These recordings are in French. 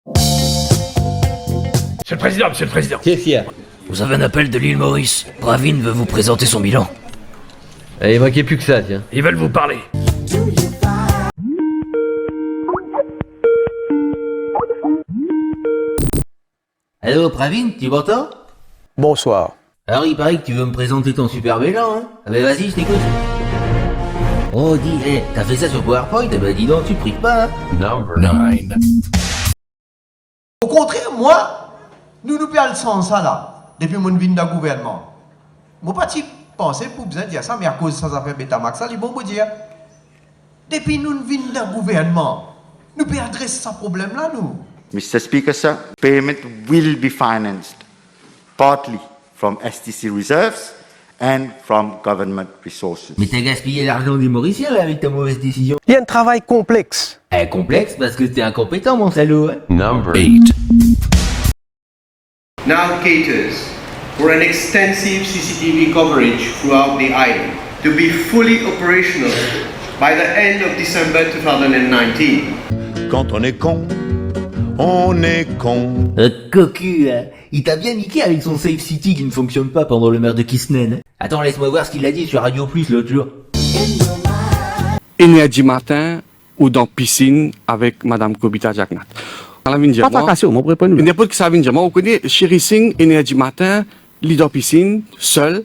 Monsieur le Président, Monsieur le Président. Qu'est-ce qu'il y a? Vous avez un appel de l'île Maurice. Bravin veut vous présenter son bilan. Il manquait plus que ça, tiens. Ils veulent vous parler. Allô, Bravin, tu m'entends? Bonsoir. Alors, il paraît que tu veux me présenter ton super bilan, hein? Ah ben vas-y, je t'écoute. Oh, dis, t'as fait ça sur PowerPoint? Eh ben dis donc, tu prives pas, hein? Number 9. Au contraire, moi, nous perdons sans ça là, depuis mon vin de gouvernement. Mon parti pensait pour besoin de dire ça, mais à cause de ça fait Betamax, ça, les bons dire. Depuis nous vin de gouvernement, nous pouvons adresser ce problème-là, nous. Mr. Speaker, sir, payment will be financed partly from STC reserves and from government resources. Mais t'as gaspillé l'argent des Mauriciens, là, avec ta mauvaise décision. Il y a un travail complexe. Complexe parce que t'es incompétent, mon salaud, hein? Number 8. Now caters for an extensive CCTV coverage throughout the island to be fully operational by the end of December 2019. Quand on est con, on est con. Cocu, hein. Il t'a bien niqué avec son Safe City qui ne fonctionne pas pendant le maire de Kisnen. Hein. Attends, laisse-moi voir ce qu'il a dit sur Radio Plus l'autre jour. Énergie matin ou dans piscine avec Madame Kobita Jagnat. N'importe qui ça vient dire. Moi, on connaît Chéri Singh, énergie matin, leader piscine, seul,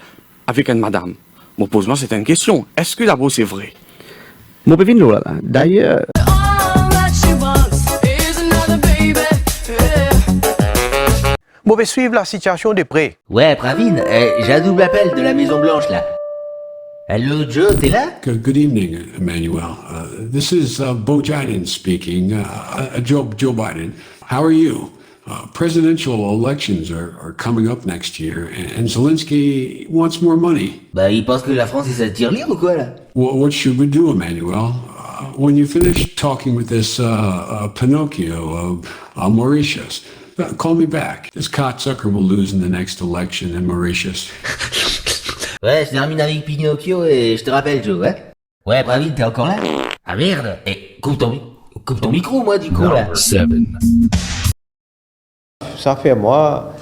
avec une madame. Mon pose-moi, c'est une question. Est-ce que d'abord c'est vrai? Mon pévin là, d'ailleurs. Moi, je vais suivre la situation de près. Ouais, Pravin, j'ai un double appel de la Maison Blanche, là. Allô, Joe, t'es là? Good evening, Emmanuel. This is Bo Biden speaking. Joe Biden, how are you? Presidential elections are coming up next year, and Zelensky wants more money. Bah, il pense que la France est sa tirelire ou quoi, là? What should we do, Emmanuel? When you finish talking with this Pinocchio of Mauritius, call me back. This cocksucker will lose in the next election in Mauritius. Ouais, je termine avec Pinocchio et je te rappelle, Joe, ouais? Ouais, Pravin, t'es encore là? Ah merde! Coupe ton micro, moi, du coup, là. 7. Ça fait moi,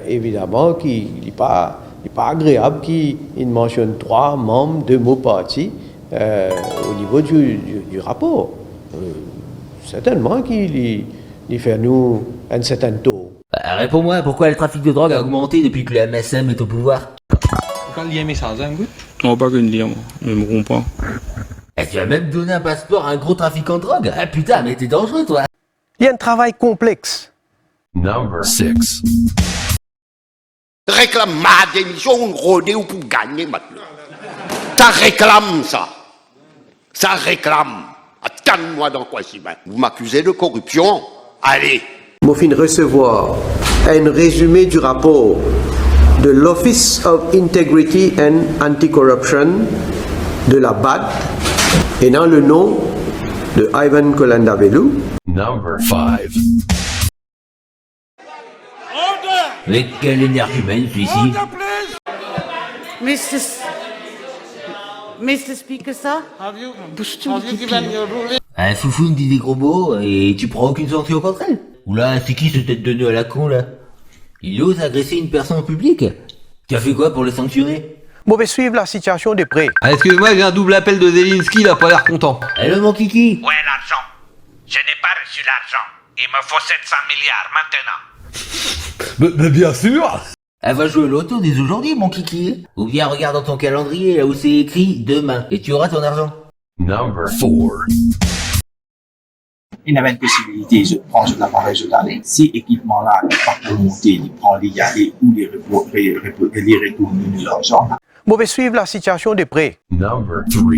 évidemment, qu'il n'est pas agréable qu'il mentionne 3 membres de mon parti au niveau du rapport. Certainement qu'il fait nous un certain taux. Réponds-moi, pourquoi le trafic de drogue a augmenté depuis que le MSM est au pouvoir? On va pas que le dire, moi. Je me comprends. Tu as même donné un passeport à un gros trafiquant de drogue? Ah putain, mais t'es dangereux, toi! Il y a un travail complexe. Number 6. Réclame ma démission, Rodé ou pour gagner maintenant. Ça réclame ça. Ça réclame. Attends-moi dans quoi si bien. Vous m'accusez de corruption. Allez. Moi, fin recevoir un résumé du rapport de l'Office of Integrity and Anti-Corruption de la BAD et dans le nom de Ivan Kolandavelu. Number 5. Mais quelle énergumène, celui-ci! Mr. Speaker, sir, Un foufoune dit des gros mots et tu prends aucune sanction contre elle? Oula, c'est qui ce tête de nœud à la con, là? Il ose agresser une personne publique? Tu as fait quoi pour le sanctionner? Moi, je vais suivre la situation de près. Excuse-moi, j'ai un double appel de Zelensky, il a pas l'air content. Allô, mon kiki? Où est l'argent? Je n'ai pas reçu l'argent. Il me faut 700 milliards maintenant. Mais bien sûr! Elle va jouer au loto dès aujourd'hui, mon kiki. Ou bien regarde dans ton calendrier, là où c'est écrit demain, et tu auras ton argent. Number 4. Il y avait une possibilité de prendre un appareil journalier. Si équipement-là n'est pas remonté, il prend les aller ou les retourner l'argent. Moi, je vais suivre la situation de près. Number 3.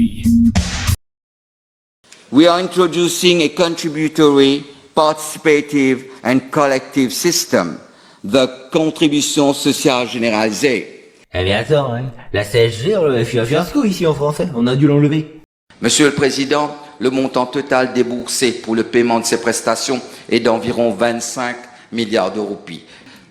We are introducing a contributory, participative and collective system, the contribution sociale généralisée. Eh bien attends, hein. La CSG, on l'avait fait un fiasco ici en français, on a dû l'enlever. Monsieur le Président, le montant total déboursé pour le paiement de ces prestations est d'environ 25 milliards de roupies.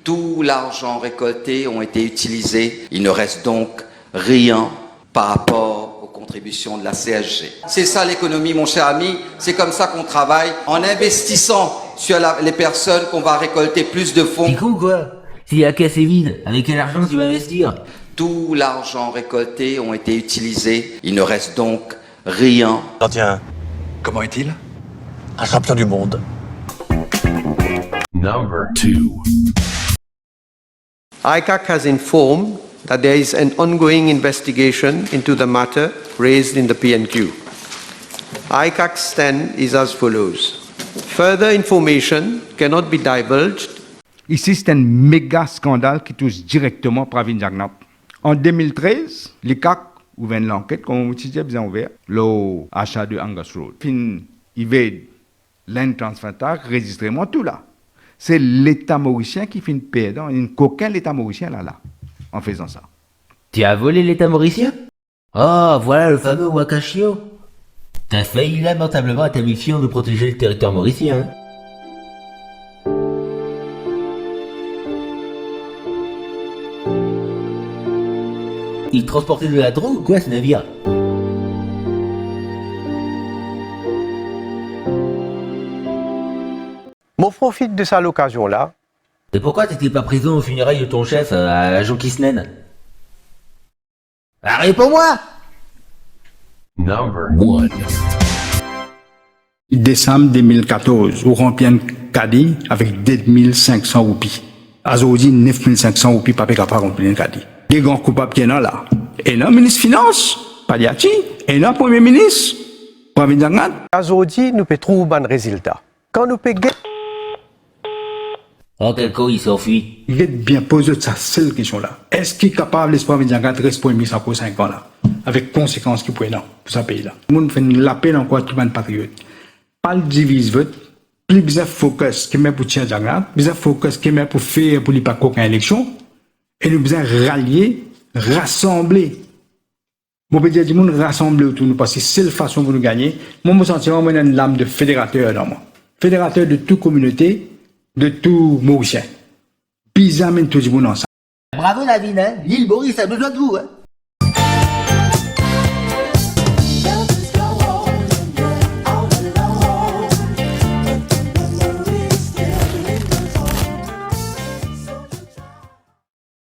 Tout l'argent récolté a été utilisé. Il ne reste donc rien par rapport aux contributions de la CSG. C'est ça l'économie, mon cher ami. C'est comme ça qu'on travaille, en investissant sur les personnes qu'on va récolter plus de fonds. T'es con quoi? Si la caisse est vide, avec quel argent tu vas investir? Tout l'argent récolté ont été utilisés. Il ne reste donc rien. Tiens, comment est-il? Un champion du monde. Number 2. ICAC has informed that there is an ongoing investigation into the matter raised in the PNQ. ICAC's stand is as follows. Further information cannot be divulged. Ici, c'est un méga scandale qui touche directement Pravin Jagnnath. En 2013, l'ICAC ouvert une enquête, comme vous avez bien ouvert, le achat de Angus Road. Fin, il veut l'un transfert, enregistrement, tout là. C'est l'État mauricien qui fait une perdant, il n'y a qu'aucun l'État mauricien là, en faisant ça. Tu as volé l'État mauricien? Oh, voilà le fameux Wakashio. T'as failli lamentablement à ta mission de protéger le territoire mauricien. Hein? Il transportait de la drogue ou quoi ce navire? Moi, profite de ça l'occasion-là. Et pourquoi t'étais pas présent aux funérailles de ton chef à Jonkisnen? Réponds-moi! Number 1. Décembre 2014, on remplit un caddie avec 2500 roupies. Aujourd'hui, 9500 roupies, pas capable de remplir un caddie. Les grands coupables qui sont là. Et non, ministre Finance, Padiati, et non, Premier ministre, Pravin Jagnnath. Aujourd'hui, nous pouvons trouver un bon résultat. Quand nous pouvons Oh, quel con, il s'enfuit. Il est bien posé de sa seule question là. Est-ce qu'il est capable, l'espoir de Jagnnath, de rester Premier ministre pour 5 ans là? Avec conséquences qu'il pourrait, non, pour ce pays là. Le monde fait la peine encore tout le monde patriote. Pas le divise vote, plus besoin de focus qui met pour tirer Jagnnath, besoin de focus qui met pour faire pour lui pas aucune élection, et nous besoin rallier, rassembler. Mon peut dire du monde rassembler autour de nous parce que c'est la façon pour nous gagner. Moi, je me sens vraiment une lame de fédérateur dans moi. Fédérateur de toute communauté, de tout Mauricien. Bizarre, tout le monde ensemble. Bravo Navin, hein? L'île Maurice a besoin de vous, hein?